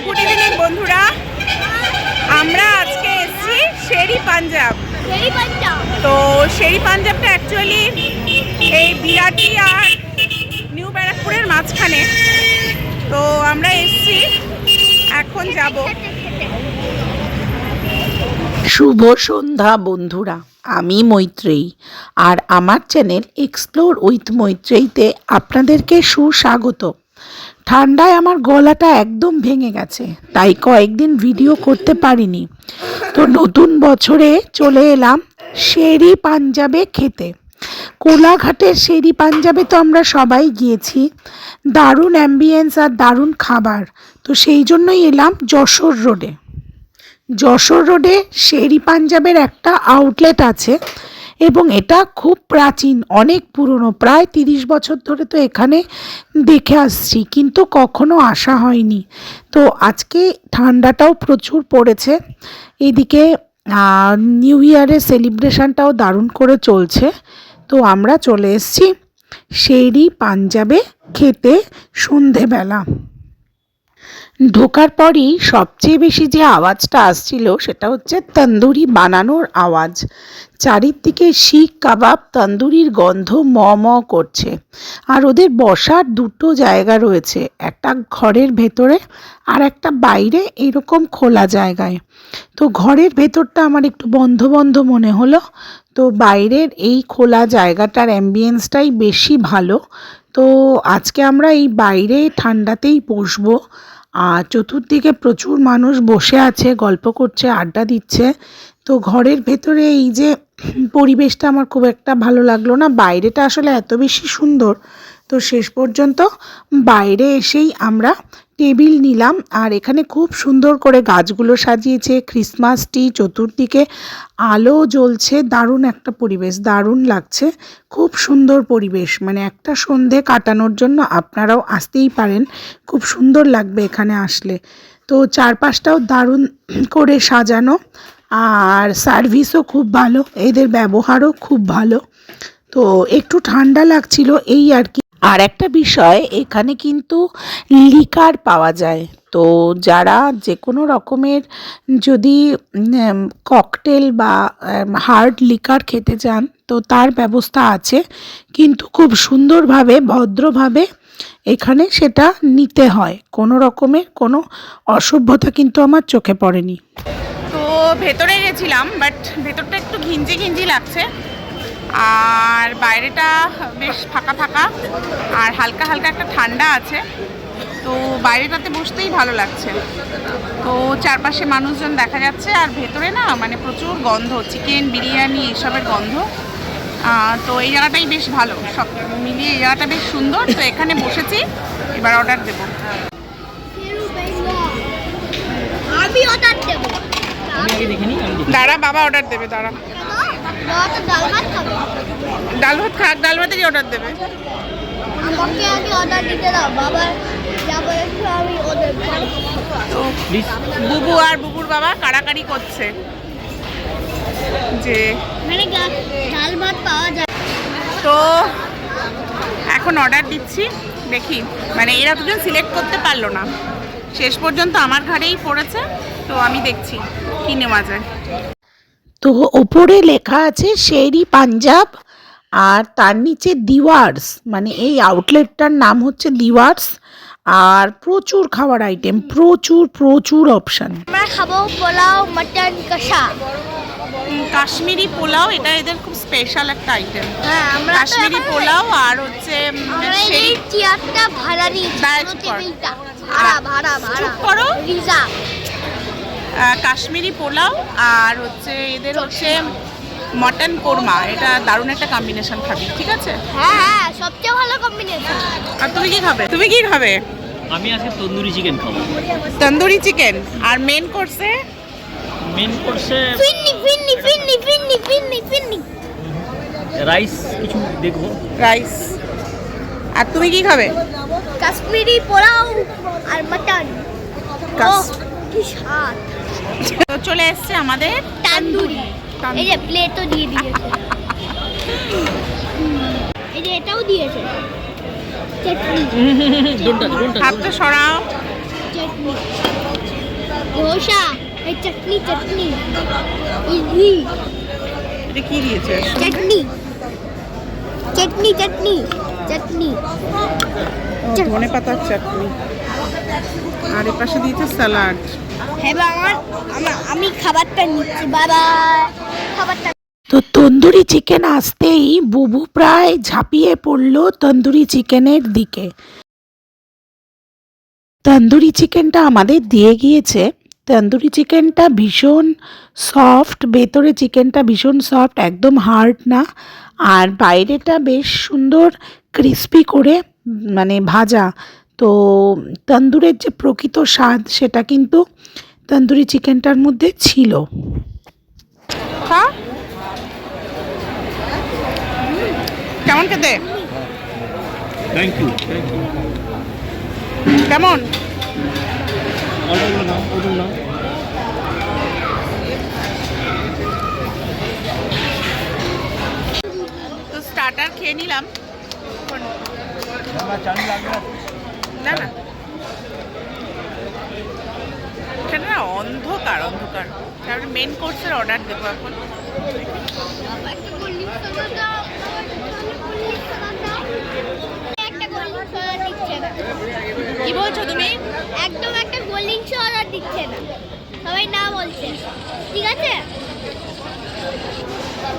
Good evening বন্ধুরা, আমরা আজকে এসেছি শেরি পাঞ্জাব। তো শেরি পাঞ্জাবটা অ্যাকচুয়ালি এই বিরাটি আর নিউ ব্যারাকপুরের মাঝখানে। তো আমরা এসেছি, এখন যাব। শুভ সন্ধ্যা বন্ধুরা, আমি মৈত্রেয়ী আর আমার চ্যানেল এক্সপ্লোর উইথ মৈত্রেয়ীতে আপনাদেরকে সুস্বাগত। ঠান্ডায় আমার গলাটা একদম ভেঙে গেছে, তাই কয়েকদিন ভিডিও করতে পারিনি। তো নতুন বছরে চলে এলাম শেরি পাঞ্জাবে খেতে। কোলাঘাটের শেরি পাঞ্জাবে তো আমরা সবাই গিয়েছি, দারুণ অ্যাম্বিয়েন্স আর দারুণ খাবার। তো সেই জন্যই এলাম যশোর রোডে। যশোর রোডে শেরি পাঞ্জাবের একটা আউটলেট আছে এবং এটা খুব প্রাচীন, অনেক পুরনো, প্রায় 30 বছর ধরে তো এখানে দেখে আসছি, কিন্তু কখনো আসা হয়নি। তো আজকে ঠান্ডাটাও প্রচুর পড়েছে, এদিকে নিউ ইয়ারের সেলিব্রেশনটাও দারুণ করে চলছে। তো আমরা চলে এসেছি শেরি পাঞ্জাবে খেতে সন্ধেবেলা। ঢোকার পরই সবচেয়ে বেশি যে আওয়াজটা আসছিল সেটা হচ্ছে তন্দুরি বানানোর আওয়াজ। চারিদিকে শিক কাবাব, তন্দুরির গন্ধ ম ম করছে। আর ওদের বসার দুটো জায়গা রয়েছে, একটা ঘরের ভেতরে আর একটা বাইরে, এরকম খোলা জায়গায়। তো ঘরের ভেতরটা আমার একটু বন্ধ বন্ধ মনে হলো, তো বাইরের এই খোলা জায়গাটার অ্যাম্বিয়েন্সটাই বেশি ভালো। তো আজকে আমরা এই বাইরে ঠান্ডাতেই বসবো। আর চতুর্দিকে প্রচুর মানুষ বসে আছে, গল্প করছে, আড্ডা দিচ্ছে। তো ঘরের ভেতরে এই যে পরিবেশটা আমার খুব একটা ভালো লাগলো না, বাইরেটা আসলে এত বেশি সুন্দর। তো শেষ পর্যন্ত বাইরে এসেই আমরা টেবিল নিলাম, আর এখানে খুব সুন্দর করে গাছগুলো সাজিয়েছে, ক্রিসমাস ট্রি, চতুর্দিকে আলো জ্বলছে, দারুণ একটা পরিবেশ, দারুণ লাগছে, খুব সুন্দর পরিবেশ। মানে একটা সন্ধে কাটানোর জন্য আপনারাও আসতেই পারেন, খুব সুন্দর লাগবে এখানে আসলে। তো চারপাশটাও দারুণ করে সাজানো, আর সার্ভিসও খুব ভালো, এদের ব্যবহারও খুব ভালো। তো একটু ঠান্ডা লাগছিল এই আর কি। আর একটা বিষয়, এখানে কিন্তু লিকার পাওয়া যায়। তো যারা যে কোনো রকমের যদি ককটেল বা হার্ড লিকার খেতে চান, তো তার ব্যবস্থা আছে, কিন্তু খুব সুন্দরভাবে, ভদ্রভাবে এখানে সেটা নিতে হয়। কোনো রকমের কোনো অসভ্যতা কিন্তু আমার চোখে পড়েনি। তো ভেতরে গেছিলাম, বাট ভেতরটা একটু ঘিঞ্জি ঘিঞ্জি লাগছে, আর বাইরেটা বেশ ফাঁকা ফাঁকা আর হালকা হালকা একটা ঠান্ডা আছে। তো বাইরেটাতে বসতেই ভালো লাগছে। তো চারপাশে মানুষজন দেখা যাচ্ছে, আর ভেতরে না মানে প্রচুর গন্ধ, চিকেন, বিরিয়ানি এসবের গন্ধ। তো এই জায়গাটাই বেশ ভালো, সব মিলিয়ে এই জায়গাটা বেশ সুন্দর। তো এখানে বসেছি, এবার অর্ডার দেবো। দাঁড়া, বাবা অর্ডার দেবে, দাঁড়া। ডাল ভাত খাক, ডাল ভাতেরই অর্ডার দেবে। বুবু আর বুবুর বাবা কাড়াকাড়ি করছে যে ডাল ভাত পাওয়া যায়। তো এখন অর্ডার দিচ্ছি, দেখি। মানে এরা দুজন সিলেক্ট করতে পারলো না, শেষ পর্যন্ত আমার ঘাড়েই পড়েছে। তো আমি দেখছি কি নেওয়া যায়। তো ওপরে লেখা আছে শেরি পাঞ্জাব, আর তার নিচে দিওয়ার্স, মানে এই আউটলেটটার নাম হচ্ছে দিওয়ার্স। আর প্রচুর খাবার আইটেম, প্রচুর প্রচুর অপশান। আমরা খাবো পোলাও, মটন কষা, কাশ্মীরি পোলাও, এটা এদের খুব স্পেশাল একটা আইটেম। হ্যাঁ, আমরা কাশ্মীরি পোলাও আর হচ্ছে এই চেয়ারটা ভাড়া নিয়েছি, টেবিলটা ভাড়া চুপ করো। রিজার্ভ। কাশ্মীরি পোলাও আর হচ্ছে এদের হচ্ছে মটন কোরমা, এটা দারুণ একটা কম্বিনেশন। খাবি? ঠিক আছে। হ্যাঁ, সবচেয়ে ভালো কম্বিনেশন। আর তুমি কি খাবে? তুমি কি খাবে? আমি আজকে তন্দুরি চিকেন খাবো। তন্দুরি চিকেন। আর মেন কোর্সে? মেন কোর্সে ফিন্নি রাইস কিছু দেখবো। রাইস। আর তুমি কি খাবে? কাশ্মীরি পোলাও আর মটন। কি স্বাদ। তো চলে এসছে আমাদের তন্দুরি। এই যে প্লেটও দিয়ে দিয়েছে, এই যে এটাও দিয়েছে, চাটনি। হাতটা সরাও। চাটনি ধোসা, এই চাটনি চাটনি, ইডলি এটা কি দিয়েছে? চাটনি চাটনি চাটনি চাটনি। ধনে পাতার চাটনি, আর এর পাশে দিয়েছে স্যালাড। হ্যাঁ আমি খাবারটা নিচ্ছি, বাবা খাবারটা। তো তন্দুরি চিকেন আসতেই বুবু প্রায় ঝাঁপিয়ে পড়লো তন্দুরি চিকেনের দিকে। তন্দুরি চিকেনটা আমাদের দিয়ে গিয়েছে। তন্দুরি চিকেনটা ভীষণ সফট, ভেতরে চিকেনটা ভীষণ সফট, একদম হার্ড না, আর বাইরেটা বেশ সুন্দর ক্রিস্পি করে মানে ভাজা। তো তন্দুরের যে প্রকৃত স্বাদ সেটা কিন্তু তন্দুরি চিকেনটার মধ্যে ছিল। খা, কেমন খেতে? Thank you. কেমন? তো স্টার্টার খেয়ে নিলাম। না না, এখানে না অন্ধকার অন্ধকার, তারপরে মেন কোর্সের অর্ডার দেবো এখন। একটা গোল্ড সোডা দিচ্ছে না। কি বলছো তুমি? একদম একটা গোল্ড সোডা দিচ্ছে না, সবাই না বলছে। ঠিক আছে,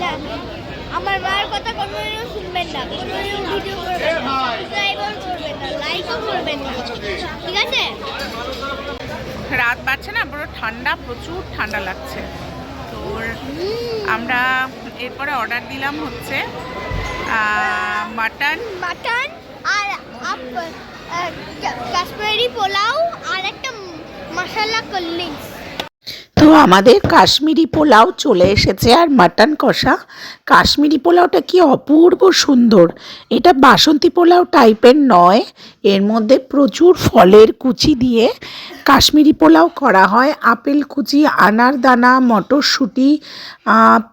না, আমার মায়ের কথা কোনোদিনও শুনবেন না, কোনোদিনও ভিডিও করবেন না, সাবস্ক্রাইবও করবেন না, লাইকও করবেন না, ঠিক আছে? রাত বাড়ছে না, পুরো ঠান্ডা, প্রচুর ঠান্ডা লাগছে। তো আমরা এরপরে অর্ডার দিলাম হচ্ছে মাটন মাটন আর কাশ্মীরি পোলাও আর একটা মশলা কোল্ড ড্রিঙ্কস। তো আমাদের কাশ্মীরি পোলাও চলে এসেছে আর মাটন কষা। কাশ্মীরি পোলাওটা কি অপূর্ব সুন্দর, এটা বাসন্তী পোলাও টাইপের নয়, এর মধ্যে প্রচুর ফলের কুচি দিয়ে কাশ্মীরি পোলাও করা হয়। আপেল কুচি, আনার দানা, মটরশুঁটি,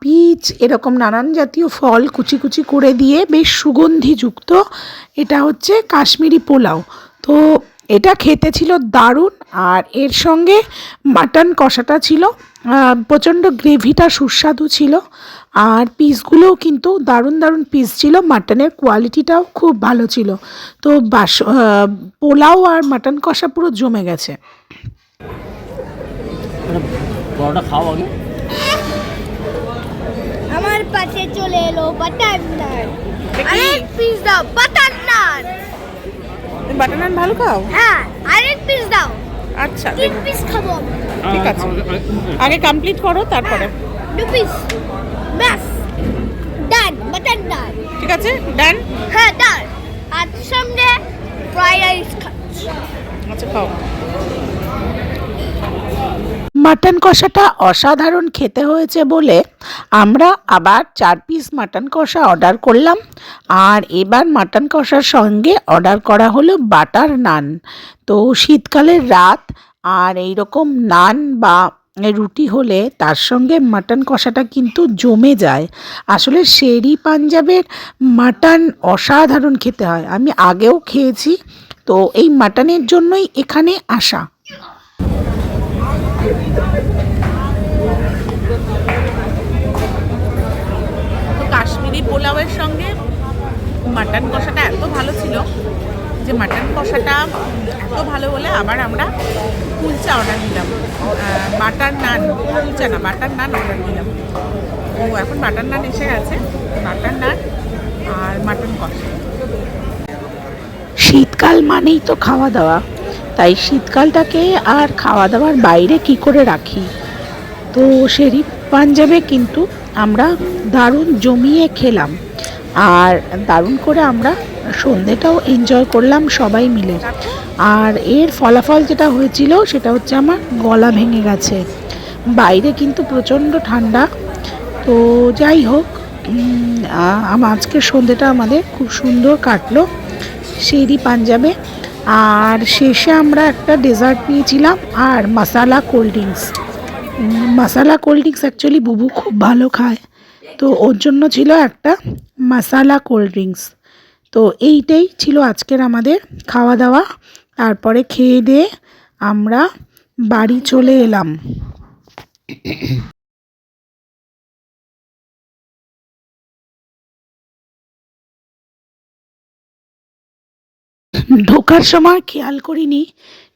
পিচ, এরকম নানান জাতীয় ফল কুচি কুচি করে দিয়ে বেশ সুগন্ধিযুক্ত এটা হচ্ছে কাশ্মীরি পোলাও। তো এটা খেতে ছিল দারুণ, আর এর সঙ্গে মাটন কষাটা ছিল প্রচণ্ড, গ্রেভিটা সুস্বাদু ছিল, আর পিসগুলোও কিন্তু দারুণ দারুণ পিস ছিল, মাটনের কোয়ালিটিটাও খুব ভালো ছিল। তো পোলাও আর মাটন কষা পুরো জমে গেছে। বড়টা খাও আগে। আমার পাশে চলে এলো বাটার নান। আরেক পিস দাও বাটার নান। বাটার নান ভালো খাও? হ্যাঁ, আরেক পিস দাও। আচ্ছা, 3 পিস খাবো আমি। ঠিক আছে, আগে কমপ্লিট করো তারপরে। 2 পিস ব্যাস, ডান বাটার নান। ঠিক আছে, ডান। হ্যাঁ ডান, আর সঙ্গে ফ্রাইড রাইস খাচ্ছি। আচ্ছা খাও। মাটন কষাটা অসাধারণ খেতে হয়েছে বলে আমরা আবার 4 পিস মাটন কষা অর্ডার করলাম, আর এবার মাটন কষার সঙ্গে অর্ডার করা হলো বাটার নান। তো শীতকালের রাত, আর এইরকম নান বা রুটি হলে তার সঙ্গে মাটন কষাটা কিন্তু জমে যায়। আসলে শেরি পাঞ্জাবের মাটন অসাধারণ খেতে হয়, আমি আগেও খেয়েছি, তো এই মাটনের জন্যই এখানে আসা। তো কাশ্মীরি পোলাওয়ের সঙ্গে মাটন কষাটা এত ভালো ছিল যে মাটন কষাটা এত ভালো বলে আবার আমরা কুলচা অর্ডার দিলাম। বাটার নান, কুলচা না, বাটার নান অর্ডার দিলাম। তো এখন বাটার নান এসে গেছে, বাটার নান আর মাটন কষা। শীতকাল মানেই তো খাওয়া দাওয়া, তাই শীতকালটাকে আর খাওয়া দাওয়ার বাইরে কি করে রাখি। তো শেরি পাঞ্জাবে কিন্তু আমরা দারুণ জমিয়ে খেলাম, আর দারুণ করে আমরা সন্ধেটাও এনজয় করলাম সবাই মিলে। আর এর ফলাফল যেটা হয়েছিল সেটা হচ্ছে আমার গলা ভেঙে গেছে, বাইরে কিন্তু প্রচণ্ড ঠান্ডা। তো যাই হোক, আজকের সন্ধেটা আমাদের খুব সুন্দর কাটলো শেরি পাঞ্জাবে। আর শেষে আমরা একটা ডেজার্ট নিয়েছিলাম আর মশালা কোল্ড ড্রিঙ্কস। মশালা কোল্ড ড্রিঙ্কস অ্যাকচুয়ালি বুবু খুব ভালো খায়, তো ওর জন্য ছিল একটা মশালা কোল্ড ড্রিঙ্কস। তো এইটাই ছিল আজকের আমাদের খাওয়া দাওয়া। তারপরে খেয়ে দিয়ে আমরা বাড়ি চলে এলাম। ঢোকার সময় খেয়াল করিনি,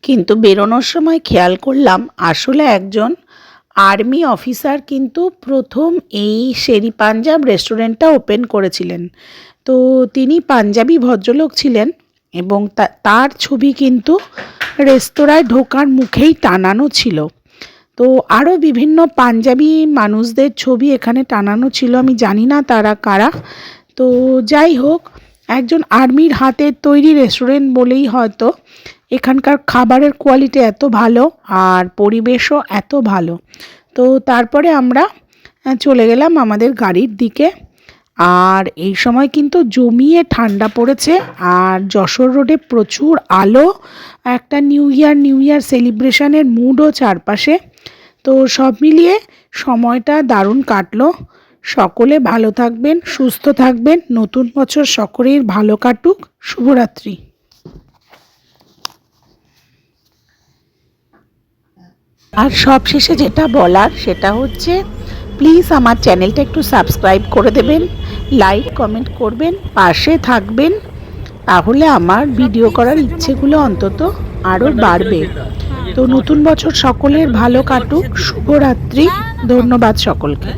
কিন্তু বেরোনোর সময় খেয়াল করলাম আসলে একজন আর্মি অফিসার কিন্তু প্রথম এই শেরি পাঞ্জাব রেস্টুরেন্টটা ওপেন করেছিলেন। তো তিনি পাঞ্জাবি ভদ্রলোক ছিলেন এবং তার ছবি কিন্তু রেস্তোরাঁয় ঢোকার মুখেই টানানো ছিল। তো আরও বিভিন্ন পাঞ্জাবি মানুষদের ছবি এখানে টানানো ছিল, আমি জানি না তারা কারা। তো যাই হোক, একজন আর্মির হাতের তৈরি রেস্টুরেন্ট বলেই হয়তো এখানকার খাবারের কোয়ালিটি এত ভালো আর পরিবেশও এত ভালো। তো তারপরে আমরা চলে গেলাম আমাদের গাড়ির দিকে। আর এই সময় কিন্তু জমিয়ে ঠান্ডা পড়েছে আর যশোর রোডে প্রচুর আলো, একটা নিউ ইয়ার সেলিব্রেশনের মুডও চারপাশে। তো সব মিলিয়ে সময়টা দারুণ কাটলো। সকলে ভালো থাকবেন, সুস্থ থাকবেন, নতুন বছর সকলের ভালো কাটুক। শুভরাত্রি। আর সবশেষে যেটা বলার সেটা হচ্ছে, প্লিজ আমার চ্যানেলটা একটু সাবস্ক্রাইব করে দেবেন, লাইক কমেন্ট করবেন, পাশে থাকবেন, তাহলে আমার ভিডিও করার ইচ্ছেগুলো অন্তত আরও বাড়বে। তো নতুন বছর সকলের ভালো কাটুক। শুভরাত্রি। ধন্যবাদ সকলকে।